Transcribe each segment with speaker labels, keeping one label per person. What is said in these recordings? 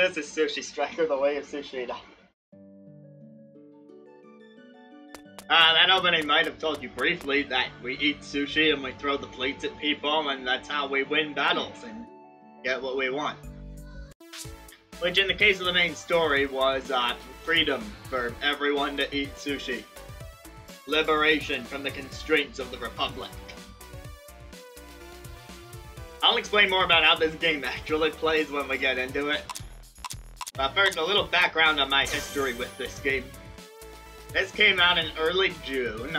Speaker 1: This is Sushi Striker, the way of Sushi. That opening might have told you briefly that we eat sushi and we throw the plates at people, and that's how we win battles and get what we want. Which, in the case of the main story, was freedom for everyone to eat sushi. Liberation from the constraints of the Republic. I'll explain more about how this game actually plays when we get into it. But first, a little background on my history with this game. This came out in early June.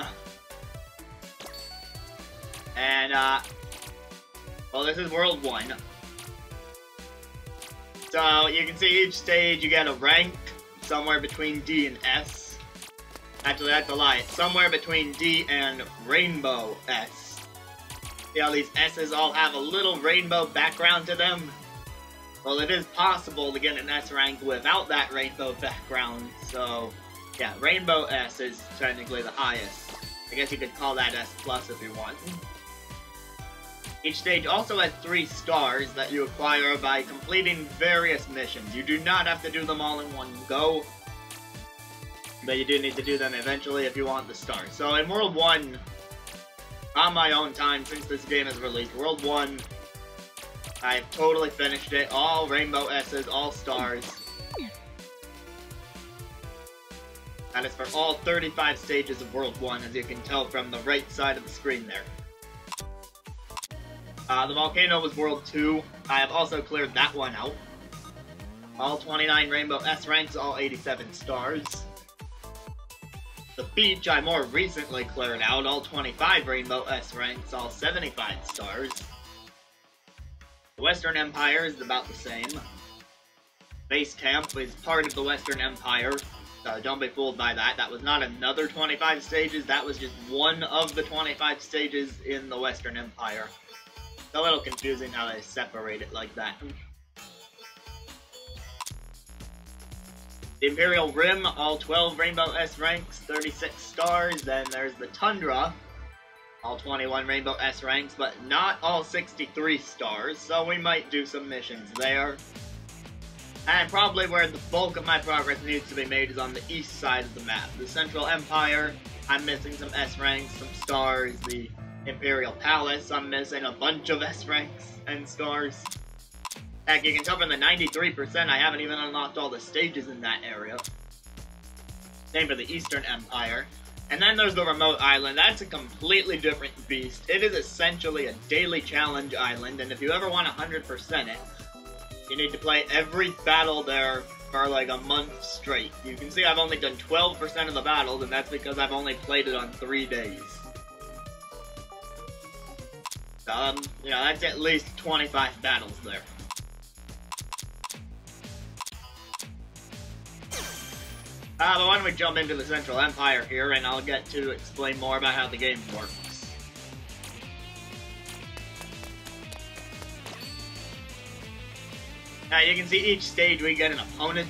Speaker 1: And, well, this is World 1. So, you can see each stage you get a rank, somewhere between D and S. Actually, that's a lie. It's somewhere between D and Rainbow S. See how these S's all have a little rainbow background to them? Well, it is possible to get an S rank without that rainbow background, so... yeah, Rainbow S is technically the highest. I guess you could call that S plus if you want. Each stage also has 3 stars that you acquire by completing various missions. You do not have to do them all in one go, but you do need to do them eventually if you want the stars. So in World 1, on my own time since this game is released, World 1, I've totally finished it. All Rainbow S's, all stars. That is for all 35 stages of World 1, as you can tell from the right side of the screen there. The volcano was World 2. I have also cleared that one out. All 29 Rainbow S ranks, all 87 stars. The beach I more recently cleared out, all 25 Rainbow S ranks, all 75 stars. The Western Empire is about the same. Base Camp is part of the Western Empire. So don't be fooled by that. That was not another 25 stages, that was just one of the 25 stages in the Western Empire. It's a little confusing how they separate it like that. The Imperial Rim, all 12 Rainbow S ranks, 36 stars. Then there's the Tundra, all 21 Rainbow S ranks, but not all 63 stars, so we might do some missions there. And probably where the bulk of my progress needs to be made is on the east side of the map. The Central Empire, I'm missing some S ranks, some stars. The Imperial Palace, I'm missing a bunch of S ranks and stars. Heck, you can tell from the 93% I haven't even unlocked all the stages in that area. Same for the Eastern Empire. And then there's the remote island. That's a completely different beast. It is essentially a daily challenge island, and if you ever want 100% it, you need to play every battle there for like a month straight. You can see I've only done 12% of the battles, and that's because I've only played it on 3 days. You know, that's at least 25 battles there. But why don't we jump into the Central Empire here, and I'll get to explain more about how the game works. Now, you can see each stage we get an opponent.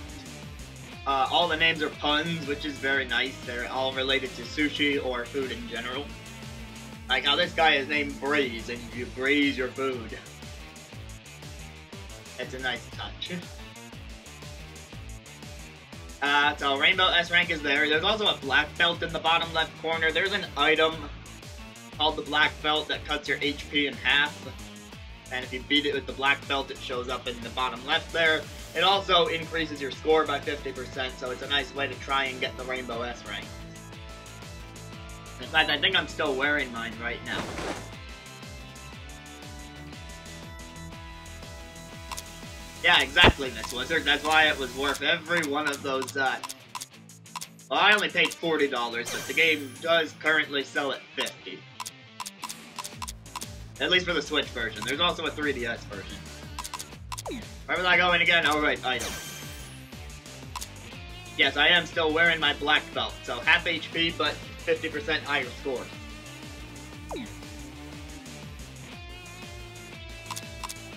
Speaker 1: All the names are puns, which is very nice. They're all related to sushi or food in general. Like how this guy is named Braise, and you braise your food. It's a nice touch. So Rainbow S rank is there. There's also a black belt in the bottom left corner. There's an item called the black belt that cuts your HP in half. And if you beat it with the black belt, it shows up in the bottom left there. It also increases your score by 50%, so it's a nice way to try and get the Rainbow S rank. In fact, I think I'm still wearing mine right now. Yeah, exactly, Miss Wizard. That's why it was worth every one of those, well, I only paid $40, but the game does currently sell at $50. At least for the Switch version. There's also a 3DS version. Where was I going again? Oh, right, item. Yes, I am still wearing my black belt, so half HP, but 50% higher score.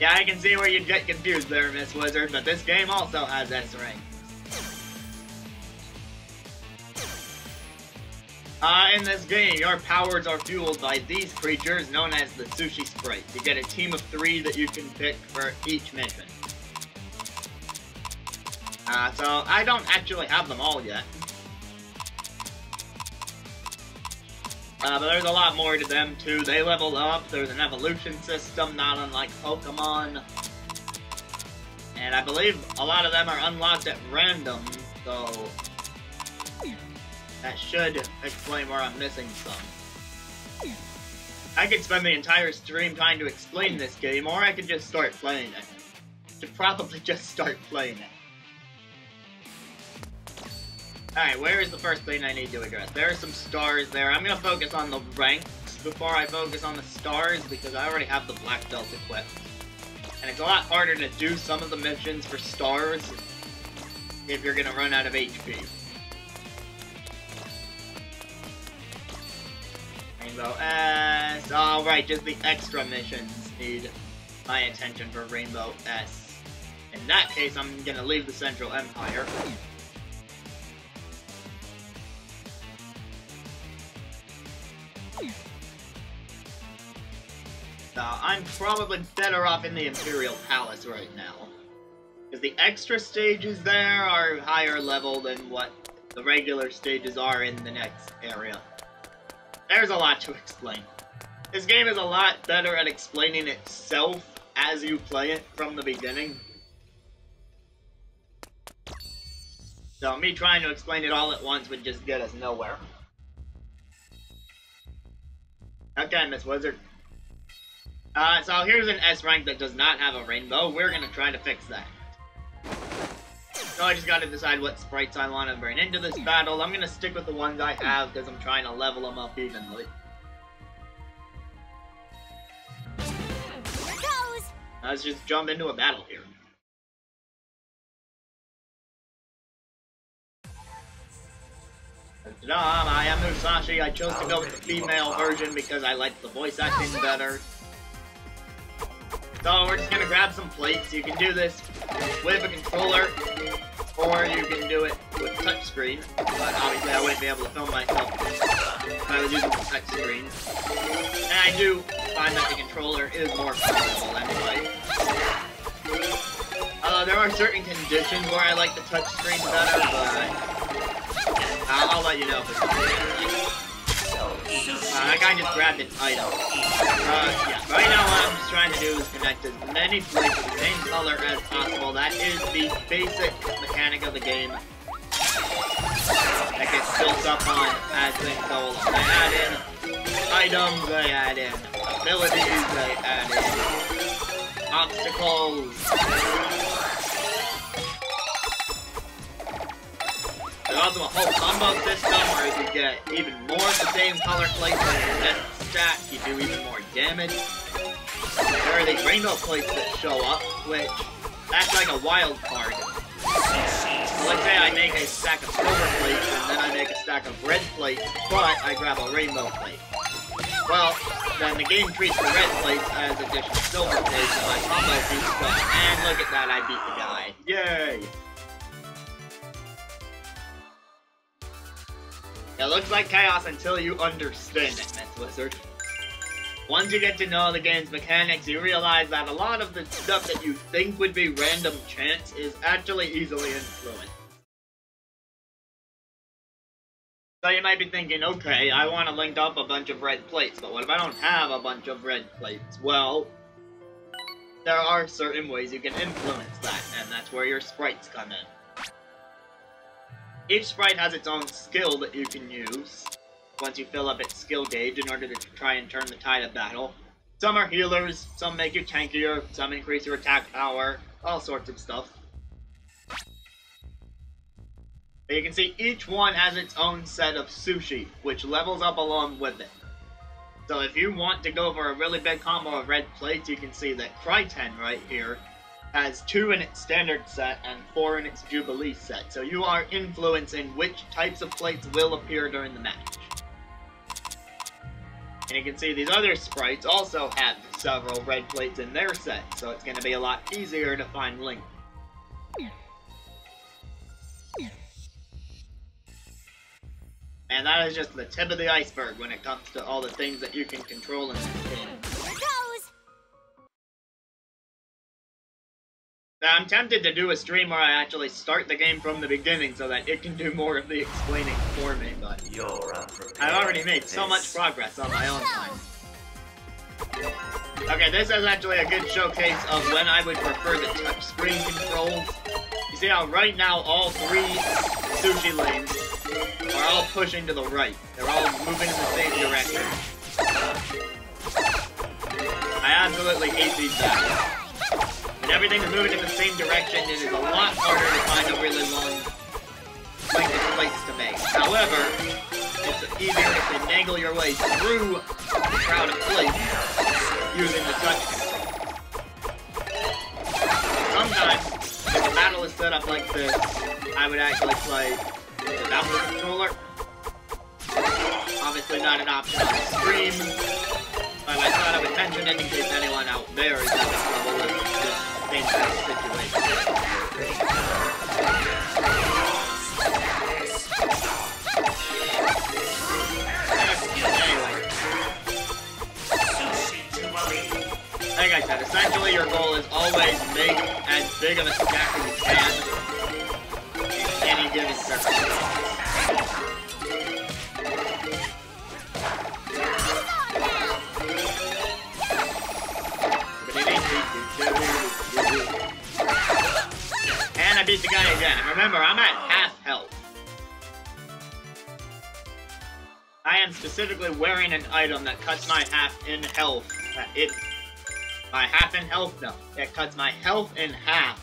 Speaker 1: Yeah, I can see where you'd get confused there, Miss Wizard, but this game also has S rank. In this game, your powers are fueled by these creatures known as the Sushi Sprites. You get a team of 3 that you can pick for each mission. So I don't actually have them all yet. But there's a lot more to them too. They level up, there's an evolution system, not unlike Pokemon. And I believe a lot of them are unlocked at random, so that should explain where I'm missing some. I could spend the entire stream trying to explain this game, or I could just start playing it. Should probably just start playing it. Alright, where is the first thing I need to address? There are some stars there. I'm gonna focus on the ranks before I focus on the stars, because I already have the black belt equipped. And it's a lot harder to do some of the missions for stars if you're gonna run out of HP. Rainbow S. Alright, just the extra missions need my attention for Rainbow S. In that case, I'm gonna leave the Central Empire. So I'm probably better off in the Imperial Palace right now. Because the extra stages there are higher level than what the regular stages are in the next area. There's a lot to explain. This game is a lot better at explaining itself as you play it from the beginning. So me trying to explain it all at once would just get us nowhere. Okay, Miss Wizard. So here's an S rank that does not have a rainbow. We're gonna try to fix that. So I just gotta decide what sprites I want to bring into this battle. I'm gonna stick with the ones I have because I'm trying to level them up evenly. Here goes. Let's just jump into a battle here. I am Sushi. I chose to go with the female version because I like the voice acting better. So we're just gonna grab some plates. You can do this with a controller, or you can do it with touchscreen. But obviously I wouldn't be able to film myself if I was using the touchscreen. And I do find that the controller is more comfortable anyway. There are certain conditions where I like the touchscreen better, but I'll let you know if it's that guy just grabbed an item. Yeah, right now what I'm just trying to do is connect as many plates of the same color as possible. That is the basic mechanic of the game that gets built up on as things go along. They add in items, they add in abilities, they add in obstacles. There's also a whole combo system where you get even more of the same color plates on your next stack, you do even more damage. There are these rainbow plates that show up, which, that's like a wild card. So let's say I make a stack of silver plates, and then I make a stack of red plates, but I grab a rainbow plate. Well, then the game treats the red plates as additional silver plates, and my combo beats them. And look at that, I beat the guy. Yay! It looks like chaos until you understand it, Miss Wizard. Once you get to know the game's mechanics, you realize that a lot of the stuff that you think would be random chance is actually easily influenced. So you might be thinking, okay, I want to link up a bunch of red plates, but what if I don't have a bunch of red plates? Well, there are certain ways you can influence that, and that's where your sprites come in. Each sprite has its own skill that you can use once you fill up its skill gauge in order to try and turn the tide of battle. Some are healers, some make you tankier, some increase your attack power, all sorts of stuff. But you can see each one has its own set of sushi, which levels up along with it. So if you want to go for a really big combo of red plates, you can see that Kryten right here has 2 in its standard set and 4 in its Jubilee set. So you are influencing which types of plates will appear during the match. And you can see these other sprites also have several red plates in their set, so it's going to be a lot easier to find Link. And that is just the tip of the iceberg when it comes to all the things that you can control in this game. I'm tempted to do a stream where I actually start the game from the beginning so that it can do more of the explaining for me, but I've already made so much progress on my own time. Okay, this is actually a good showcase of when I would prefer the touchscreen controls. You see how right now all 3 sushi lanes are all pushing to the right. They're all moving in the same direction. I absolutely hate these battles. When everything is moving in the same direction, it is a lot harder to find a really long length of plates to make. However, it's easier to finagle your way through the crowd of plates using the touch control. Sometimes, if the battle is set up like this, I would actually play without the controller. Obviously not an option on the stream, but I thought I would mention it in case anyone out there is having trouble with this same kind of situation. Like I said, essentially your goal is always make as big of a stack as you can in any given circumstance. And I beat the guy again. And remember, I'm at half health. I am specifically wearing an item that cuts my half in health. My half in health, no. It cuts my health in half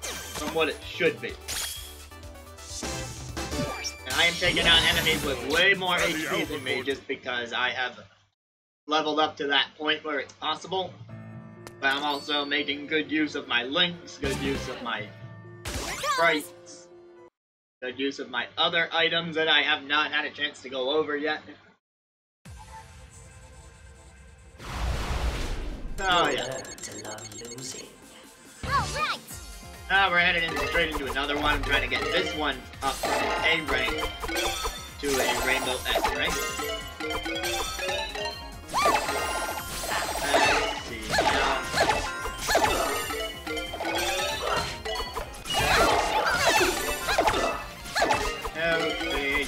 Speaker 1: from what it should be. And I am taking out enemies with way more HP than me just because I have leveled up to that point where it's possible. But I'm also making good use of my links, good use of my sprites, good use of my other items that I have not had a chance to go over yet. Oh yeah.
Speaker 2: To love losing.
Speaker 3: All right.
Speaker 1: Now we're headed straight into another one. I'm trying to get this one up from A rank to a Rainbow S rank. Let's see now. Okay,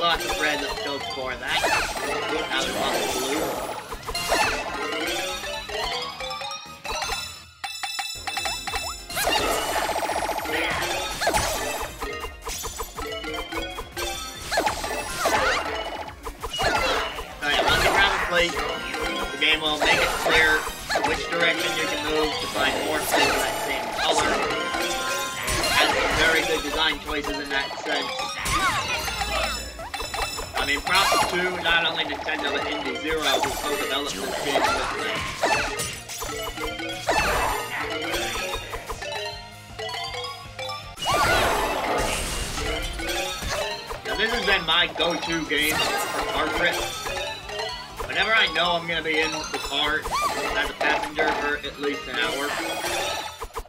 Speaker 1: lots of red. Let's go for that. Now there's lots of blue. The game will make it clear which direction you can move to find more plates of that same color. Has some very good design choices in that sense. I mean, props to not only Nintendo but Indie Zero, who co-developed this game with them. Now this has been my go-to game for car trips. Whenever I know I'm going to be in the car as a passenger for at least an hour,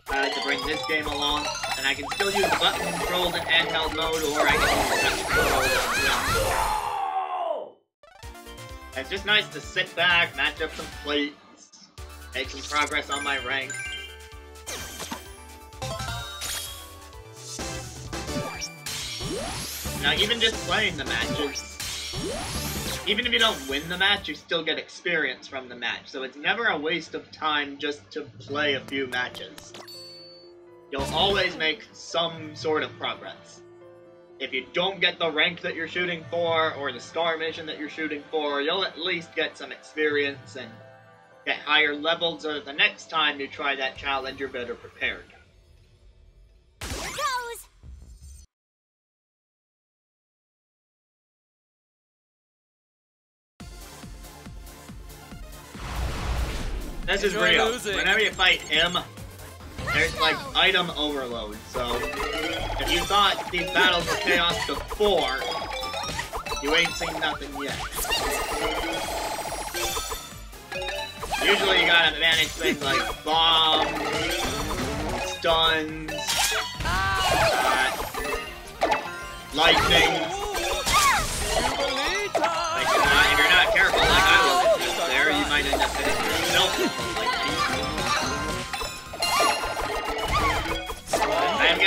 Speaker 1: I like to bring this game along, and I can still use the button controls in handheld mode, or I can use the touch controls. It's just nice to sit back, match up some plates, make some progress on my rank. Now, even just playing the matches, even if you don't win the match, you still get experience from the match, so it's never a waste of time just to play a few matches. You'll always make some sort of progress. If you don't get the rank that you're shooting for, or the star mission that you're shooting for, you'll at least get some experience and get higher levels, so that the next time you try that challenge, you're better prepared.
Speaker 3: Here goes.
Speaker 1: This is real. Whenever you fight him, there's like item overload. So if you thought these battles were chaos before, you ain't seen nothing yet. Usually you gotta manage things like bombs, stuns, lightning. Like if you're not careful, like I was there, you might end up hitting yourself with the lightning.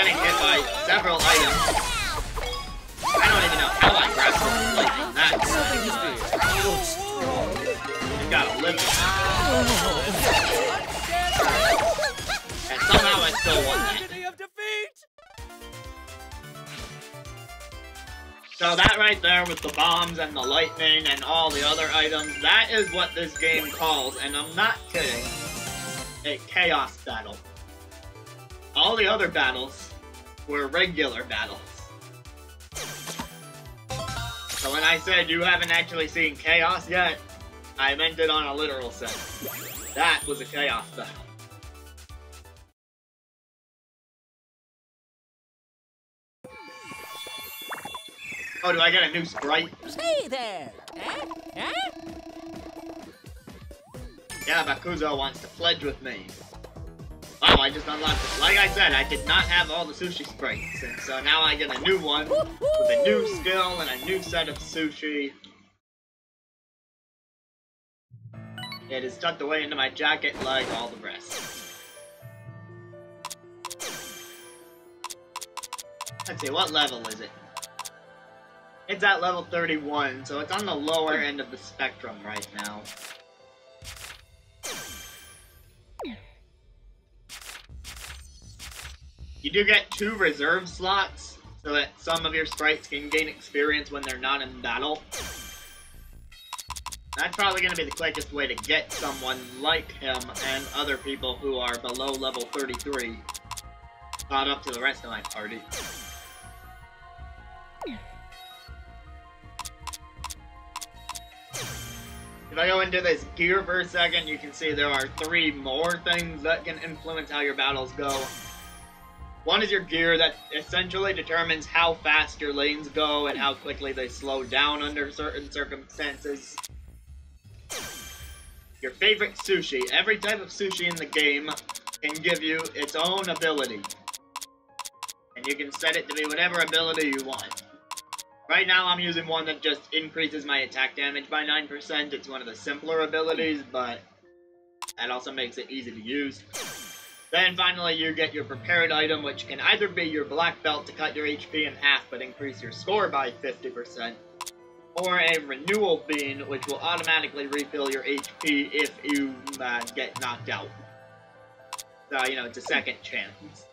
Speaker 1: getting hit by several items. I don't even know how I grabbed them like that. You gotta live with it. And somehow I still won that. So that right there with the bombs and the lightning and all the other items, that is what this game calls, and I'm not kidding, a chaos battle. All the other battles were regular battles. So when I said you haven't actually seen chaos yet, I meant it on a literal sense. That was a chaos battle. Oh, do I get a new sprite?
Speaker 2: Hey there!
Speaker 1: Yeah, Bakuzo wants to pledge with me. Wow, I just unlocked it. Like I said, I did not have all the sushi sprites, and so now I get a new one with a new skill and a new set of sushi. It is tucked away into my jacket like all the rest. Let's see, what level is it? It's at level 31, so it's on the lower end of the spectrum right now. You do get 2 reserve slots, so that some of your sprites can gain experience when they're not in battle. That's probably going to be the quickest way to get someone like him and other people who are below level 33 caught up to the rest of my party. If I go into this gear for a second, you can see there are 3 more things that can influence how your battles go. One is your gear that essentially determines how fast your lanes go and how quickly they slow down under certain circumstances. Your favorite sushi. Every type of sushi in the game can give you its own ability. And you can set it to be whatever ability you want. Right now I'm using one that just increases my attack damage by 9%. It's one of the simpler abilities, but that also makes it easy to use. Then finally you get your prepared item, which can either be your black belt to cut your HP in half but increase your score by 50%, or a renewal bean, which will automatically refill your HP if you get knocked out. So, you know, it's a second chance.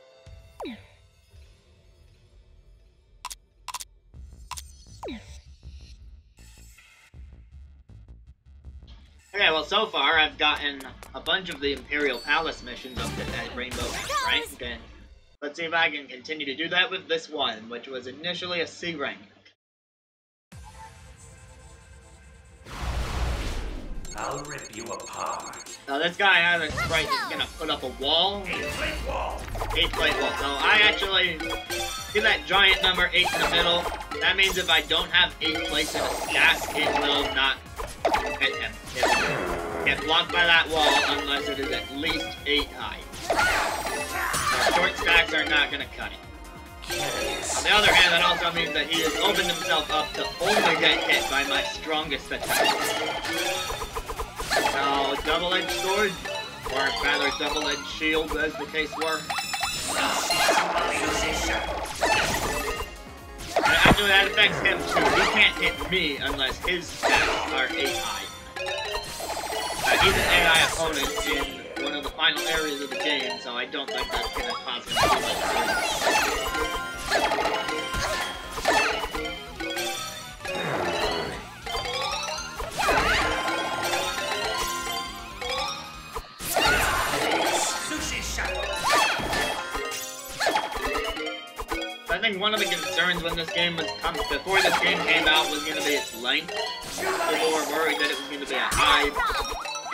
Speaker 1: Okay, well, so far I've gotten a bunch of the Imperial Palace missions up to Rainbow rank, and let's see if I can continue to do that with this one, which was initially a C rank.
Speaker 4: I'll rip you apart.
Speaker 1: Now this guy has a sprite that's gonna put up a wall.
Speaker 4: 8-plate wall.
Speaker 1: 8-plate wall. So I actually see that giant number 8 in the middle. That means if I don't have 8 plates in a stack, it will not hit him. It will get blocked by that wall unless it is at least 8 high. So short stacks are not gonna cut it. On the other hand, that also means that he has opened himself up to only get hit by my strongest attack. So, double-edged sword, or rather double-edged shield as the case were. Actually, that affects him too. He can't hit me unless his stats are 8 high. He's an AI opponent in one of the final areas of the game, so I don't think that's going to cause him too much damage. I think one of the concerns when this game before this game came out was going to be its length. People were worried that it was going to be a high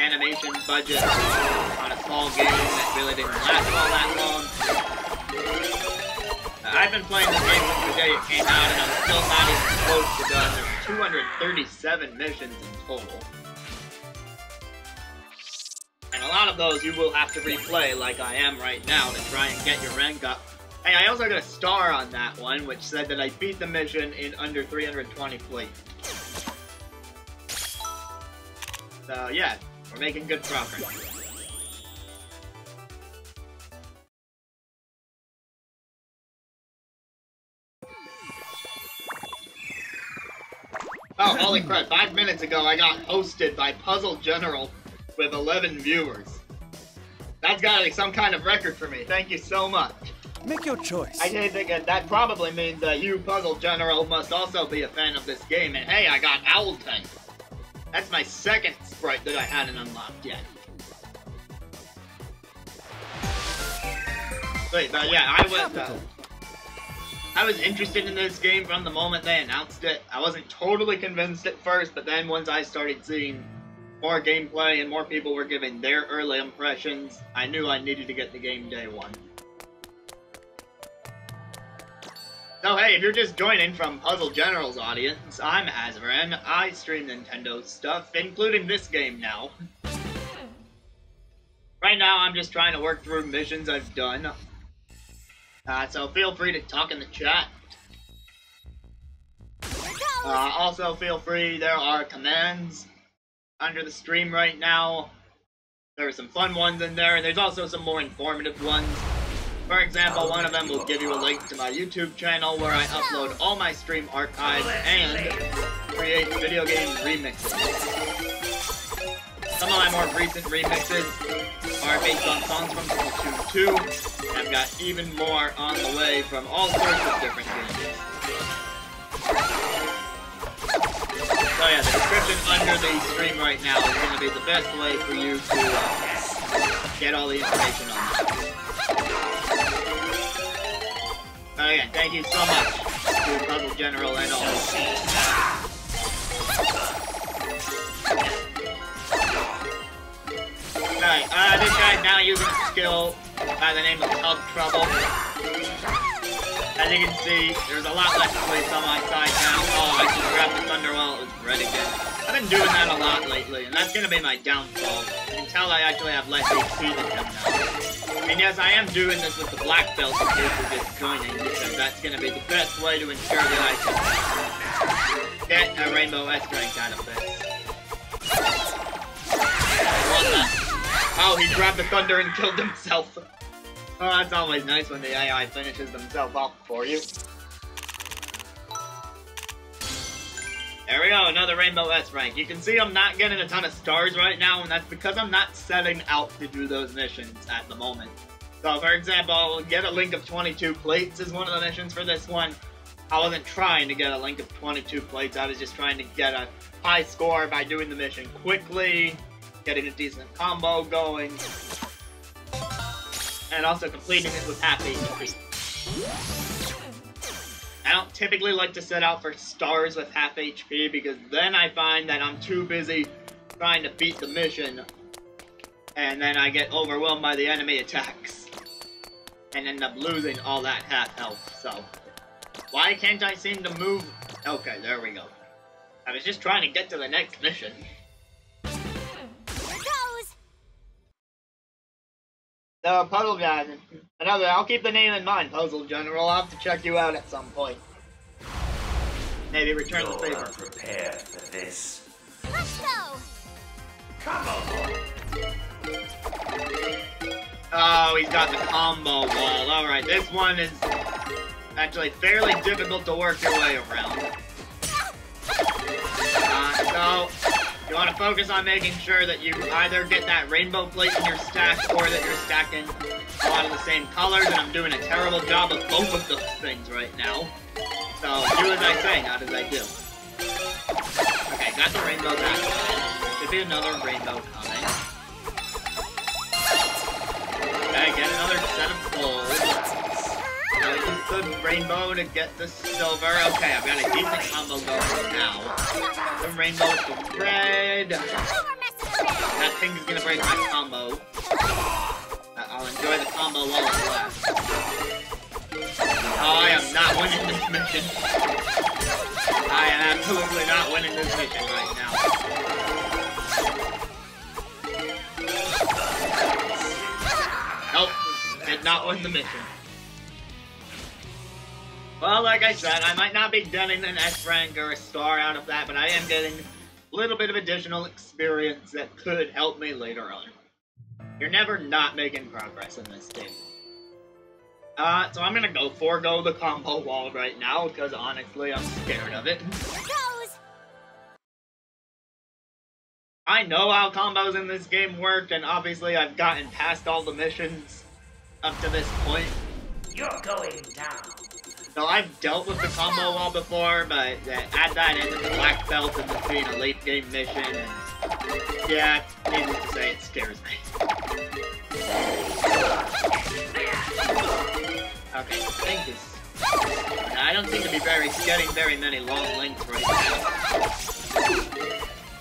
Speaker 1: animation budget on a small game that really didn't last all that long. I've been playing this game since the day it came out, and I'm still not even close to done. There's 237 missions in total. And a lot of those you will have to replay like I am right now to try and get your rank up. Hey, I also got a star on that one, which said that I beat the mission in under 320 plates. So yeah, we're making good progress. Oh, holy crap, 5 minutes ago I got hosted by Puzzle General with 11 viewers. That's gotta be some kind of record for me. Thank you so much.
Speaker 2: Make your choice.
Speaker 1: I did think that probably means that you, Puzzle General, must also be a fan of this game. And hey, I got Owl Tank. That's my second sprite that I hadn't unlocked yet. Wait, but yeah, I was interested in this game from the moment they announced it. I wasn't totally convinced at first, but then once I started seeing more gameplay and more people were giving their early impressions, I knew I needed to get the game day one. So hey, if you're just joining from Puzzle General's audience, I'm Azran. I stream Nintendo stuff, including this game now. Right now, I'm just trying to work through missions I've done. So feel free to talk in the chat. Also feel free, there are commands under the stream right now. There are some fun ones in there, and there's also some more informative ones. For example, one of them will give you a link to my YouTube channel where I upload all my stream archives and create video game remixes. Some of my more recent remixes are based on songs from Splatoon 2, and I've got even more on the way from all sorts of different games. So yeah, the description under the stream right now is going to be the best way for you to get all the information on that. Again, thank you so much to Puzzle General and all. Alright, this guy's now using a skill by the name of Tug Trouble. As you can see, there's a lot less place on my side now. Oh, I just grabbed the thunder while it was red again. I've been doing that a lot lately, and that's gonna be my downfall. You can tell I actually have less HP than him now. And yes, I am doing this with the black belt in case you're just joining, because that's gonna be the best way to ensure that I can get a Rainbow S rank out of this. What the? Oh, he grabbed the thunder and killed himself. Oh, that's always nice when the AI finishes themselves off for you. There we go, another Rainbow S rank. You can see I'm not getting a ton of stars right now, and that's because I'm not setting out to do those missions at the moment. So, for example, get a link of 22 plates is one of the missions for this one. I wasn't trying to get a link of 22 plates, I was just trying to get a high score by doing the mission quickly, getting a decent combo going, and also completing it with half HP. I don't typically like to set out for stars with half HP because then I find that I'm too busy trying to beat the mission and then I get overwhelmed by the enemy attacks and end up losing all that half health. So, why can't I seem to move? Okay, there we go. I was just trying to get to the next mission. So, Puzzle Guy, I'll keep the name in mind, Puzzle General. I'll have to check you out at some point. Maybe return the favor.
Speaker 4: Prepared for this.
Speaker 3: Let's go!
Speaker 4: Come on.
Speaker 1: Oh, he's got the combo wall. Alright, this one is actually fairly difficult to work your way around. So, you want to focus on making sure that you either get that rainbow plate in your stack or that you're stacking a lot of the same colors, and I'm doing a terrible job of both of those things right now. So, do as I say, not as I do. Okay, got the rainbow back. There should be another rainbow coming. Okay, get another set of gold. Now use the rainbow to get the silver. Okay, I've got a decent combo going now. The rainbow with the red. That thing is gonna break my combo. I'll enjoy the combo while it lasts. Oh, I am not winning this mission. I am absolutely not winning this mission right now. Nope, did not win the mission. Well, like I said, I might not be getting an S rank or a star out of that, but I am getting a little bit of additional experience that could help me later on. You're never not making progress in this game. So I'm gonna forego the combo wall right now, because honestly, I'm scared of it. I know how combos in this game work, and obviously I've gotten past all the missions up to this point.
Speaker 4: You're going down.
Speaker 1: So I've dealt with the combo wall before, but add that into the black belt and this being a late game mission, and yeah, needless to say, it scares me. Okay, I think this. I don't seem to be getting very many long links right now.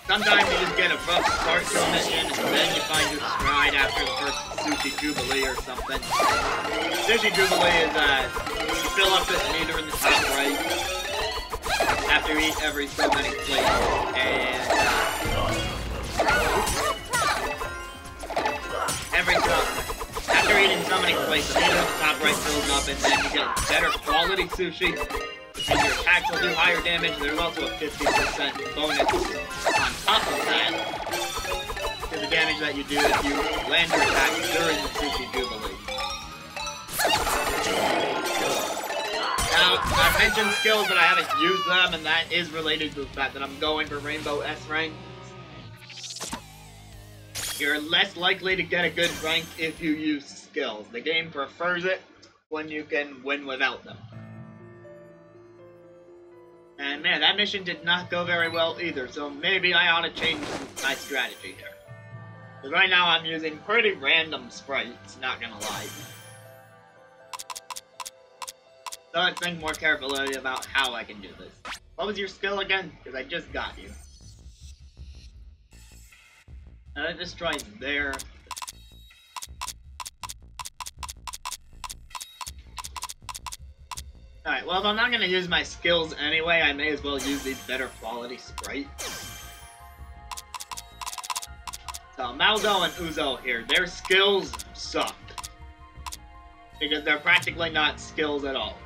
Speaker 1: Sometimes you just get a rough start to a mission, and then you find your stride after the first Sushi Jubilee or something. Sushi Jubilee is, you fill up this meter in the top right after you eat every so many plates, and, after eating so many plates, the meter in the top right fills up, and then you get better quality sushi, and your attacks will do higher damage. There's also a 50% bonus on top of that to the damage that you do if you land your attacks during the Sushi Jubilee. Now, I've mentioned skills, but I haven't used them, and that is related to the fact that I'm going for Rainbow S rank. You're less likely to get a good rank if you use skills. The game prefers it when you can win without them. And man, that mission did not go very well either, so maybe I ought to change my strategy here. Because right now I'm using pretty random sprites, not gonna lie. So let's think more carefully about how I can do this. What was your skill again? Because I just got you. This tries there. Alright, well if I'm not gonna use my skills anyway, I may as well use these better quality sprites. So Maldo and Uzo here, their skills suck. Because they're practically not skills at all.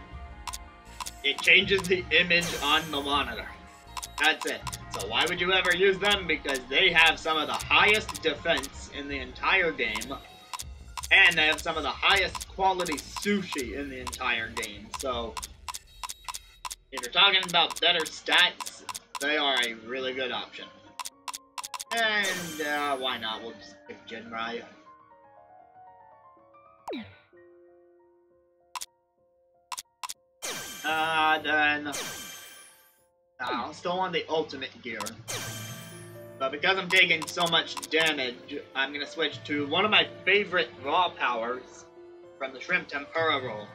Speaker 1: It changes the image on the monitor. That's it. So why would you ever use them? Because they have some of the highest defense in the entire game. And they have some of the highest quality sushi in the entire game. So, if you're talking about better stats, they are a really good option. And, why not? We'll just pick Jinrai. Then... I'll still want the ultimate gear. But because I'm taking so much damage, I'm gonna switch to one of my favorite raw powers from the Shrimp Tempura roll.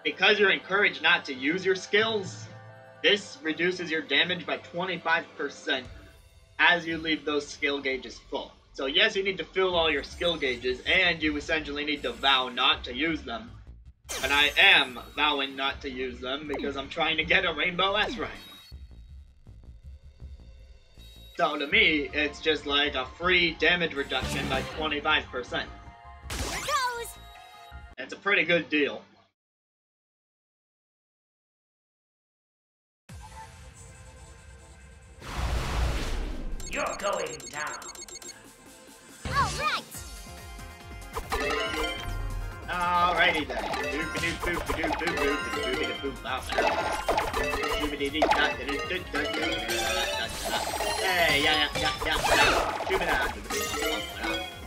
Speaker 1: Because you're encouraged not to use your skills, this reduces your damage by 25% as you leave those skill gauges full. So yes, you need to fill all your skill gauges, and you essentially need to vow not to use them. And I am vowing not to use them because I'm trying to get a Rainbow S rank. So to me, it's just like a free damage reduction by 25%.
Speaker 3: Here goes.
Speaker 1: It's a pretty good deal.
Speaker 4: You're going down.
Speaker 3: All right.
Speaker 1: Alrighty then. Hey, yeah.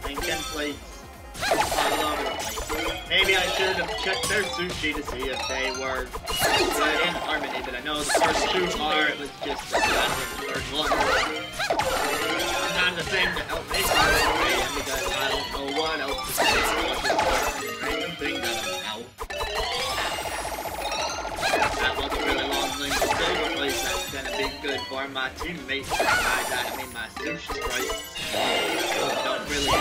Speaker 1: Lincoln plates all over the place. Maybe I should have checked their sushi to see if they were good in harmony, but I know the first two are. It was just the third one. Sometimes the thing to help me because I don't know what else to say. Random thing that I'm out. That was a really long link to silver place that's gonna be good for my teammates. Besides that, I mean my sushi sprites. Don't really do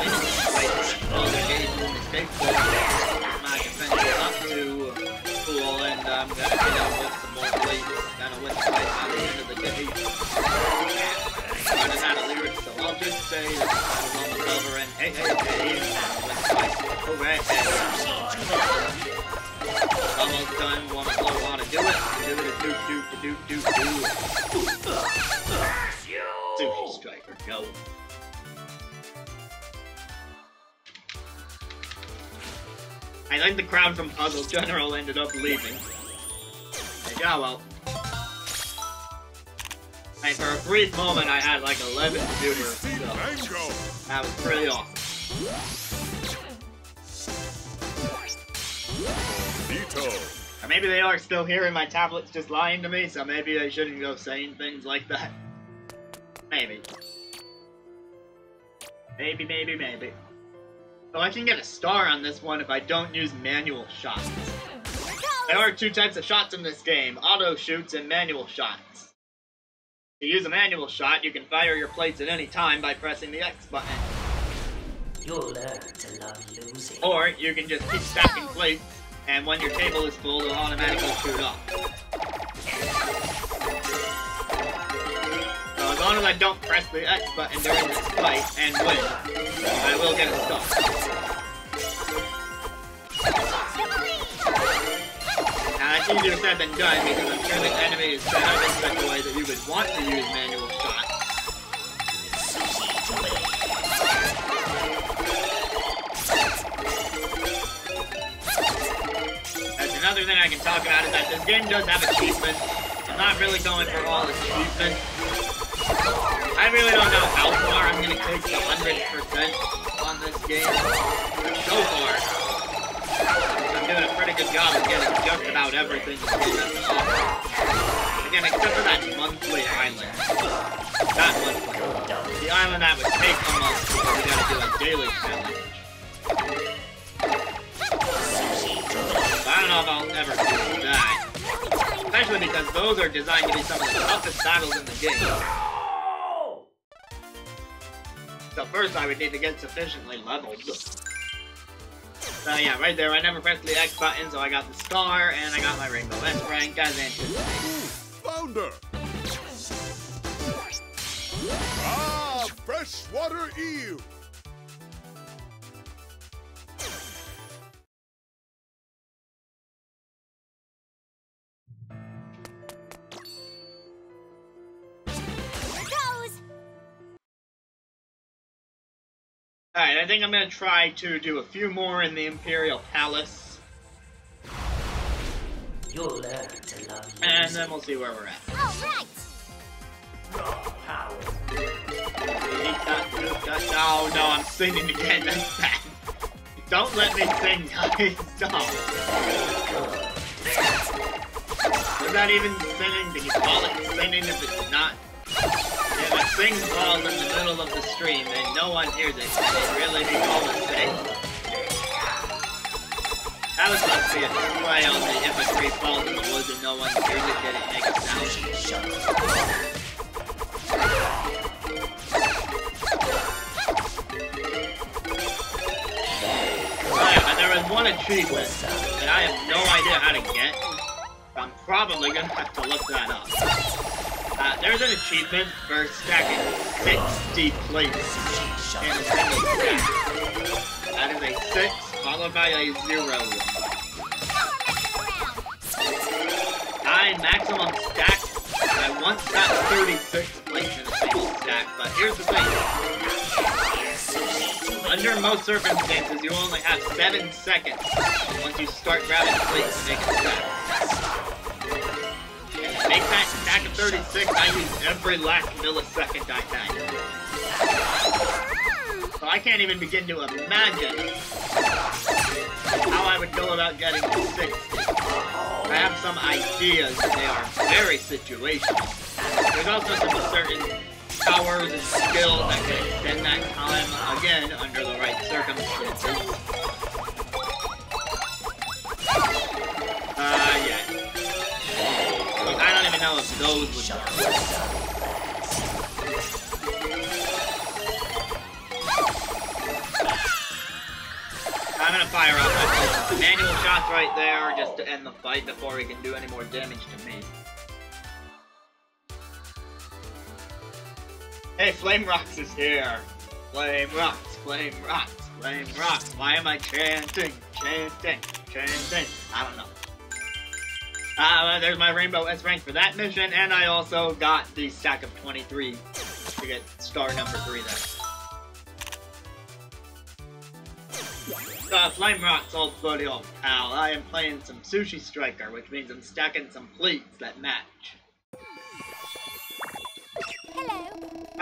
Speaker 1: anything sprites. All the games in the skateboard. My defense is up to cool, and I'm gonna get out with some more plates. Kinda with sprites by the end of the day. Running out of lyrics, so I'll just say that I was on the cover and hey, with sprites. Correct. Almost done, wanna do it. Do. Sushi Striker, go. I think the crowd from Puzzle General ended up leaving. Yeah, well. And for a brief moment, I had like 11 viewers, so that was pretty awesome. Or maybe they are still here and my tablet's just lying to me, so maybe I shouldn't go saying things like that. Maybe. Maybe. So I can get a star on this one if I don't use manual shots. There are two types of shots in this game, auto shoots and manual shots. To use a manual shot, you can fire your plates at any time by pressing the X button.
Speaker 4: You'll learn to love losing.
Speaker 1: Or you can just keep stacking plates, and when your table is full, it'll automatically shoot off. So as long as I don't press the X button during this fight and win, I will get a star. Now that's easier said than done because I'm sure the enemy is set up in such a way that you would want to use manual shots. That's another thing I can talk about is that this game does have achievements. I'm not really going for all achievements. I really don't know how far I'm going to take the 100% on this game. But so far, I'm doing a pretty good job of getting just about everything the game has to offer. Again, except for that monthly island. Not monthly. The island that would take a month because we gotta do a daily challenge. But I don't know if I'll ever do that. Especially because those are designed to be some of the toughest battles in the game. So first I would need to get sufficiently leveled. So yeah, right there, I never pressed the X button, so I got the star, and I got my Rainbow S rank as anticipated.
Speaker 2: Flounder! Ah, freshwater eel!
Speaker 1: Alright, I think I'm gonna try to do a few more in the Imperial Palace.
Speaker 4: You'll learn to love losing.
Speaker 1: And then we'll see where we're at.
Speaker 3: Alright!
Speaker 4: Raw power.
Speaker 1: Oh no, I'm singing again, that's bad. Don't let me sing, guys, stop. Is that even singing? Can you call it singing if it's not? If a sing falls in the middle of the stream and no one hears it, can it really be called a sing? That was supposed to be a play on the if a tree falls in the woods and no one hears it, did it make a sound? But there was one achievement that I have no idea how to get. I'm probably gonna have to look that up. There's an achievement for stacking 60 plates in a single stack. That is a 6 followed by a 0. Maximum stack. I once got 36 plates in a single stack, but here's the thing. Under most circumstances, you only have 7 seconds once you start grabbing plates to make a stack. Make that stack of 36, I use every last millisecond I can. So I can't even begin to imagine how I would go about getting to 60. I have some ideas, and they are very situational. There's also some certain powers and skills that can extend that time, again, under the right circumstances. Yeah. I don't even know if those would work. I'm gonna fire up my manual shots right there just to end the fight before he can do any more damage to me. Hey, Flame Rocks is here! Flame Rocks, Flame Rocks, Flame Rocks. Why am I chanting? Chanting. I don't know. There's my Rainbow S rank for that mission, and I also got the stack of 23 to get star number 3 there. Flame Rocks, old buddy, old pal. I am playing some Sushi Striker, which means I'm stacking some plates that match.
Speaker 3: Hello.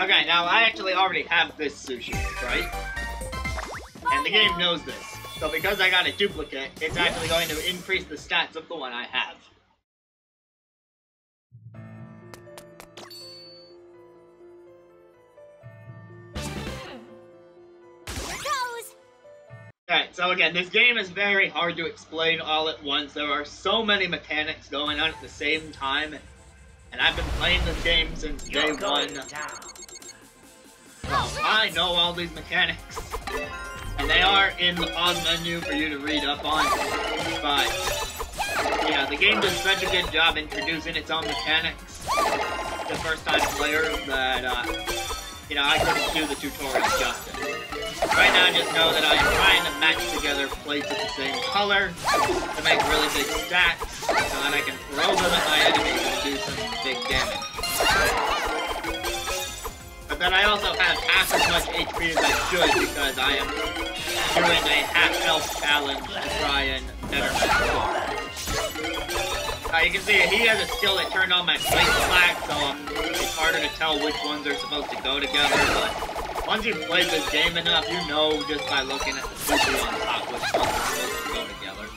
Speaker 1: Okay, now I actually already have this sushi, right? And the game knows this. So because I got a duplicate, it's actually going to increase the stats of the one I have.
Speaker 3: Here goes.
Speaker 1: Alright, so again, this game is very hard to explain all at once. There are so many mechanics going on at the same time. And I've been playing this game since day
Speaker 4: You're
Speaker 1: one.
Speaker 4: going down.
Speaker 1: I know all these mechanics. And they are in the pause menu for you to read up on. But, yeah, the game does such a good job introducing its own mechanics to first-time players that, you know, I couldn't do the tutorial justice. Right now, just know that I am trying to match together plates of the same color to make really big stacks so that I can throw them at my enemies and do some big damage. But then I also have half as much HP as I should because I am doing a half-health challenge to try and better my score. You can see he has a skill that turned on my plate slack, so it's harder to tell which ones are supposed to go together, but once you've played this game enough, you know just by looking at the sushi on top which ones are supposed to go together.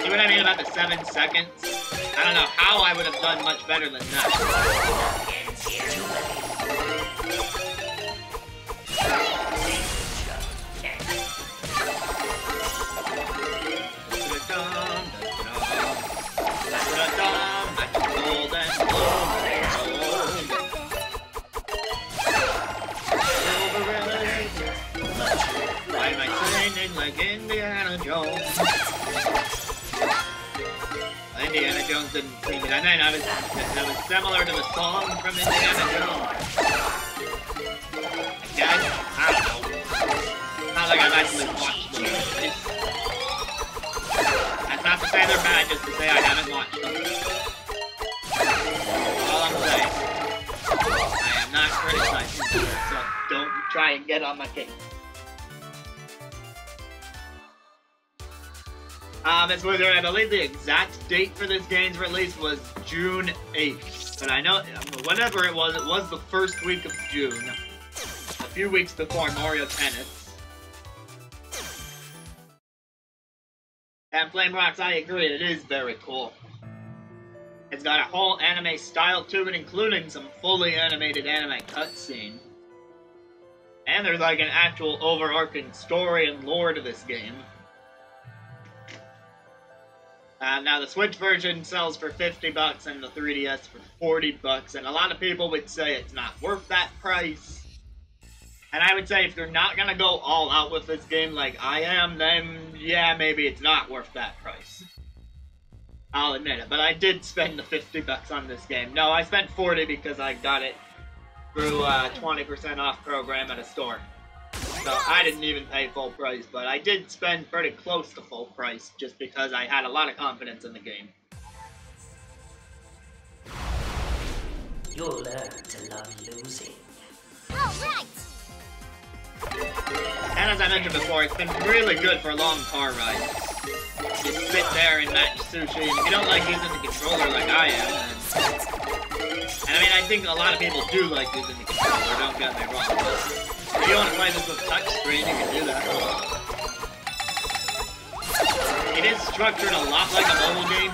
Speaker 1: See what I mean about the 7 seconds? I don't know how I would have done much better than that. Why am I singing like Indiana Jones? Indiana Jones didn't sing it. I mean, that was similar to the song from Indiana Jones. I guess? I don't know. Not like I've actually watched them. That's not to say they're bad, just to say I haven't watched them. All I'm saying. I am not criticizing you, so don't try and get on my case. As Wizard, I believe the exact date for this game's release was June 8th. But I know, whatever it was the first week of June. A few weeks before Mario Tennis. And Flame Rocks, I agree, it is very cool. It's got a whole anime style to it, including some fully animated anime cutscene. And there's like an actual overarching story and lore to this game. Now the Switch version sells for $50 and the 3DS for $40, and a lot of people would say it's not worth that price. And I would say if you're not gonna go all out with this game like I am, then yeah, maybe it's not worth that price. I'll admit it, but I did spend the $50 on this game. No, I spent $40 because I got it through a 20% off program at a store. So I didn't even pay full price, but I did spend pretty close to full price just because I had a lot of confidence in the game.
Speaker 4: You'll learn to love losing.
Speaker 3: All right.
Speaker 1: And as I mentioned before, it's been really good for long car rides. Just sit there and match sushi, and if you don't like using the controller like I am, then... And I mean, I think a lot of people do like using the controller, don't get me wrong, but if you want to play this with touchscreen, you can do that. It is structured a lot like a mobile game.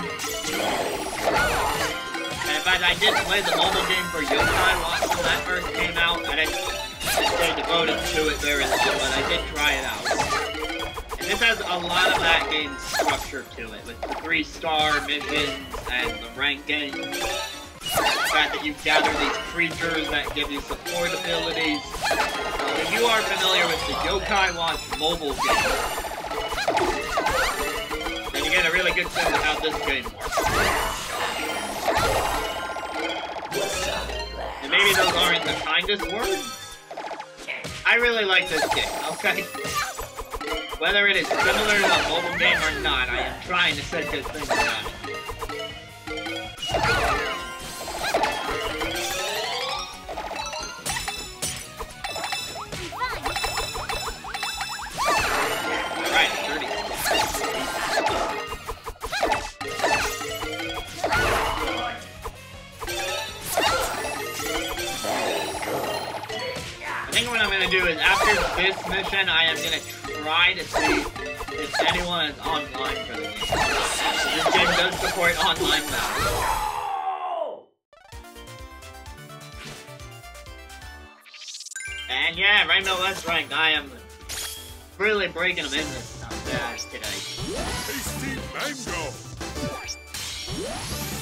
Speaker 1: And in fact, I did play the mobile game for Yokai Watch when that first came out. I didn't stay devoted to it very long, but I did try it out. And this has a lot of that game's structure to it, with the 3-star missions and the ranking. The fact that you gather these creatures that give you support abilities. So if you are familiar with the Yokai Watch mobile game, then you get a really good sense of how this game works. And maybe those aren't the kindest words. I really like this game, okay? Whether it is similar to a mobile game or not, I am trying to say good things about it. think what I'm gonna do is after this mission, I am gonna try to see if anyone is online for the game. This game does support online now. And yeah, Rainbow S rank, I am really breaking them in this today.
Speaker 2: Tasty mango.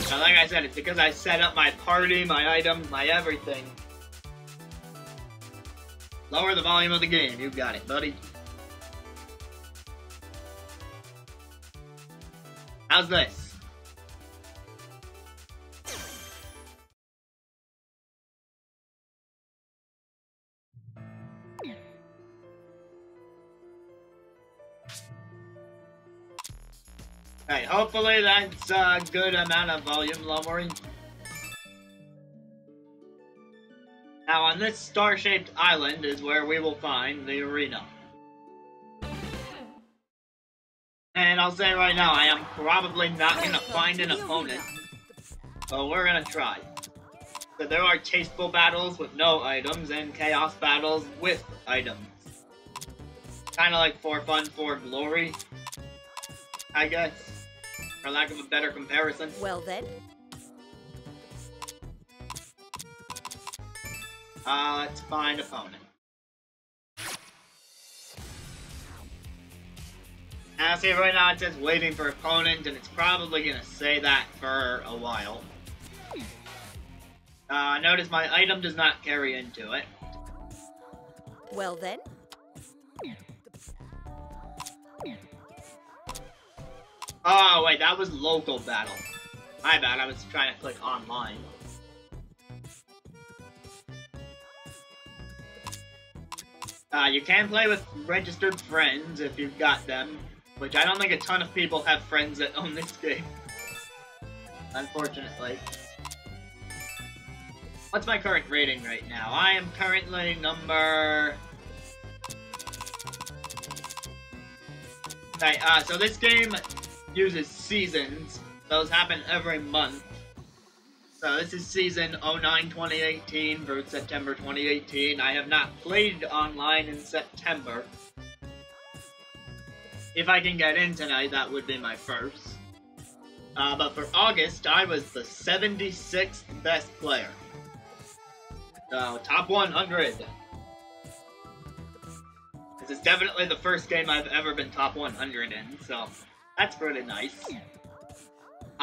Speaker 1: Now, like I said, it's because I set up my party, my items, my everything. Lower the volume of the game. You got it, buddy. How's this? Alright, hopefully that's a good amount of volume lowering. Now on this star-shaped island is where we will find the arena. And I'll say right now, I am probably not gonna find an opponent, but we're gonna try. So there are tasteful battles with no items and chaos battles with items. Kinda like for fun, for glory, I guess. For lack of a better comparison.
Speaker 3: Well then.
Speaker 1: Let's find opponent. Now see, right now it says waiting for opponent, and it's probably gonna say that for a while. Notice my item does not carry into it.
Speaker 3: Well then.
Speaker 1: Oh, wait, that was local battle. My bad, I was trying to click online. You can play with registered friends if you've got them, which I don't think a ton of people have friends that own this game. Unfortunately. What's my current rating right now? I am currently number... Okay, so this game uses seasons. Those happen every month. So this is season 09-2018 for September 2018. I have not played online in September. If I can get in tonight, that would be my first. But for August, I was the 76th best player. So, top 100. This is definitely the first game I've ever been top 100 in, so that's pretty nice.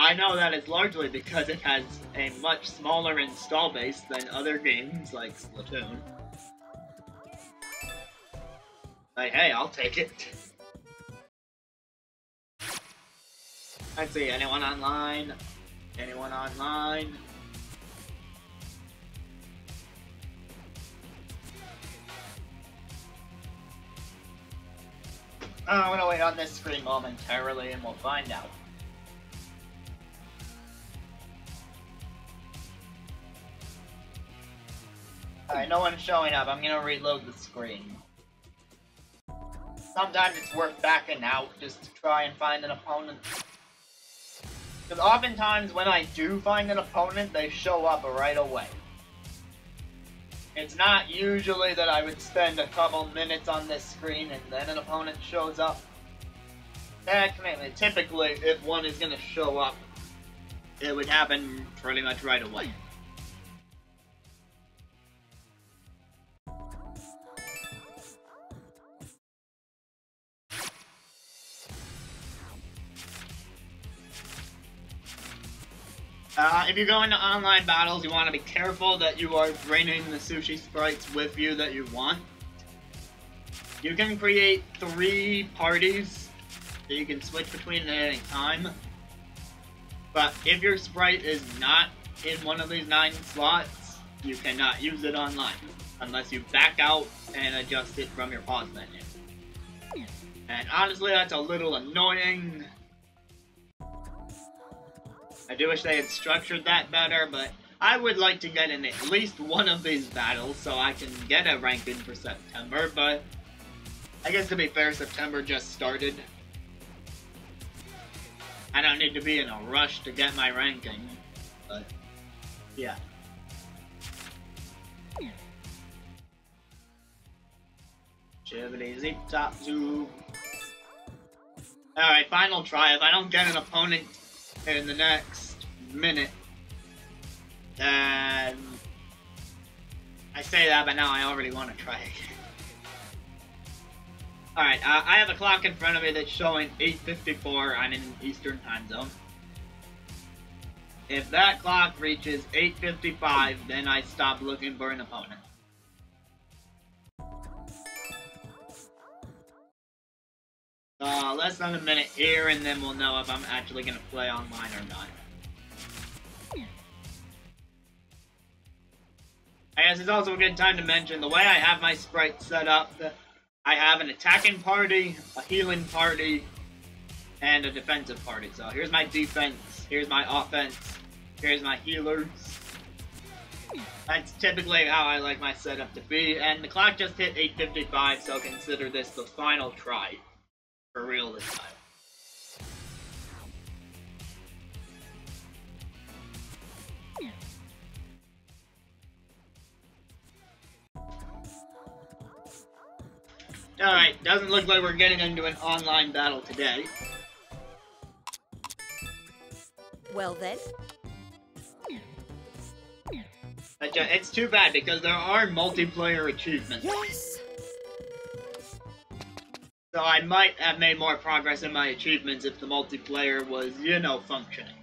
Speaker 1: I know that it's largely because it has a much smaller install base than other games like Splatoon. Like, hey, I'll take it. Let's see, anyone online? Anyone online? I'm gonna wait on this screen momentarily and we'll find out. Alright, no one's showing up. I'm gonna reload the screen. Sometimes it's worth backing out just to try and find an opponent. Because oftentimes when I do find an opponent, they show up right away. It's not usually that I would spend a couple minutes on this screen and then an opponent shows up. Typically, if one is gonna show up, it would happen pretty much right away. If you go into online battles, you want to be careful that you are bringing the sushi sprites with you that you want. You can create 3 parties that you can switch between at any time. But if your sprite is not in one of these 9 slots, you cannot use it online unless you back out and adjust it from your pause menu. And honestly, that's a little annoying. I do wish they had structured that better, but I would like to get in at least one of these battles so I can get a ranking for September, but I guess to be fair, September just started. I don't need to be in a rush to get my ranking, but yeah. Chibbity zip top zoo. Alright, final try. If I don't get an opponent in the next minute, then I say that, but now I already want to try again. Alright, I have a clock in front of me that's showing 8:54. I'm in Eastern time zone. If that clock reaches 8:55, then I stop looking for an opponent. Less than a minute here, and then we'll know if I'm actually going to play online or not. I guess it's also a good time to mention the way I have my sprites set up. I have an attacking party, a healing party, and a defensive party. So here's my defense, here's my offense, here's my healers. That's typically how I like my setup to be, and the clock just hit 8:55, so consider this the final try. For real this time. Alright, doesn't look like we're getting into an online battle today.
Speaker 3: Well then.
Speaker 1: But it's too bad because there are multiplayer achievements.
Speaker 3: Yes.
Speaker 1: So I might have made more progress in my achievements if the multiplayer was, you know, functioning.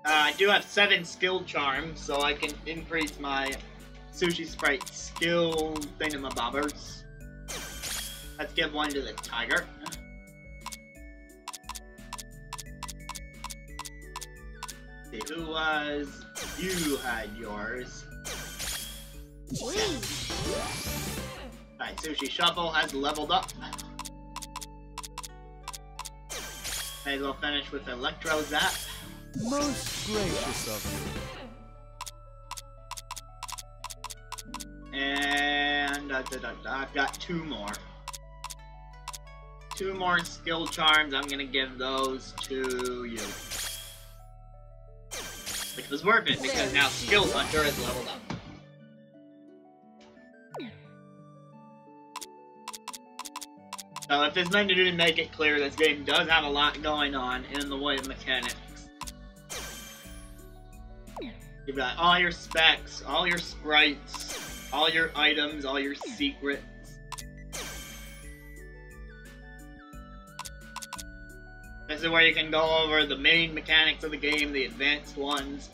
Speaker 1: I do have 7 skill charms, so I can increase my Sushi Sprite skill thingamabobbers. Let's give one to the tiger. See, who was... You had yours. Alright, Sushi Shuffle has leveled up. May as well finish with Electro Zap.
Speaker 2: Most gracious of you.
Speaker 1: And I've got 2 more. 2 more skill charms. I'm gonna give those to you. Which was worth it because now Skill Hunter is leveled up. So if this menu didn't make it clear, this game does have a lot going on in the way of mechanics. You've got all your specs, all your sprites, all your items, all your secrets. This is where you can go over the main mechanics of the game, the advanced ones.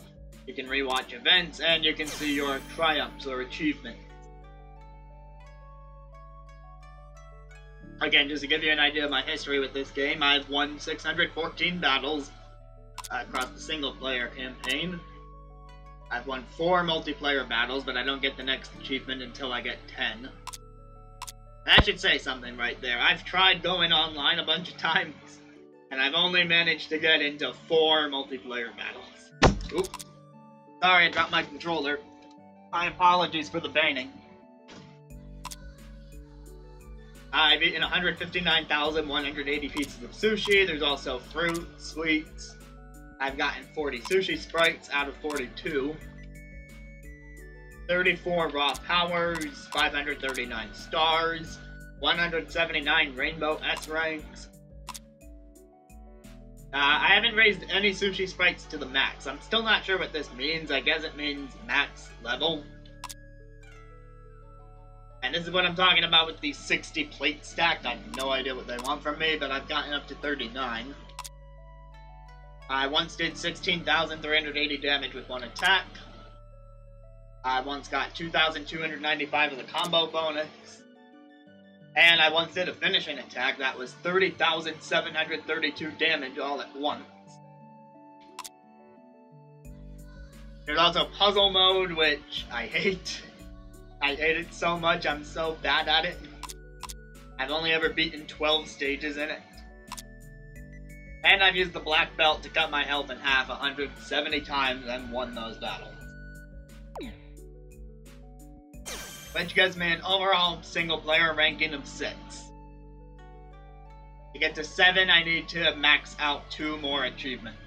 Speaker 1: You can rewatch events, and you can see your triumphs or achievements. Again, just to give you an idea of my history with this game, I've won 614 battles across the single-player campaign. I've won 4 multiplayer battles, but I don't get the next achievement until I get 10. That should say something right there. I've tried going online a bunch of times, and I've only managed to get into 4 multiplayer battles. Oop. Sorry, I dropped my controller. My apologies for the banging. I've eaten 159,180 pieces of sushi. There's also fruit, sweets. I've gotten 40 sushi sprites out of 42. 34 raw powers, 539 stars, 179 rainbow S ranks. I haven't raised any sushi sprites to the max. I'm still not sure what this means. I guess it means max level. And this is what I'm talking about with these 60 plates stacked. I have no idea what they want from me, but I've gotten up to 39. I once did 16,380 damage with 1 attack. I once got 2,295 of the combo bonus. And I once did a finishing attack that was 30,732 damage all at once. There's also puzzle mode, which I hate. I hate it so much, I'm so bad at it. I've only ever beaten 12 stages in it. And I've used the black belt to cut my health in half 170 times and won those battles. Which gives me an overall single player ranking of 6. To get to 7, I need to max out 2 more achievements.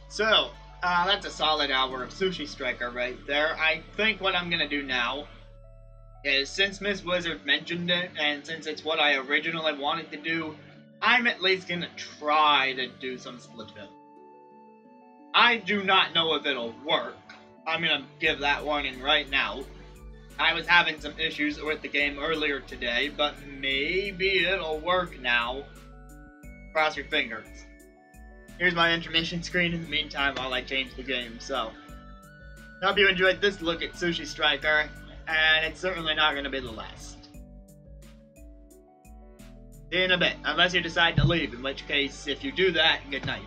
Speaker 1: So, that's a solid hour of Sushi Striker right there. I think what I'm gonna do now is, since Miss Wizard mentioned it, and since it's what I originally wanted to do, I'm at least gonna try to do some split bill. I do not know if it'll work. I'm gonna give that warning right now. I was having some issues with the game earlier today, but maybe it'll work now. Cross your fingers. Here's my intermission screen in the meantime while I change the game, so. Hope you enjoyed this look at Sushi Striker, and it's certainly not going to be the last. See you in a bit, unless you decide to leave, in which case, if you do that, good night.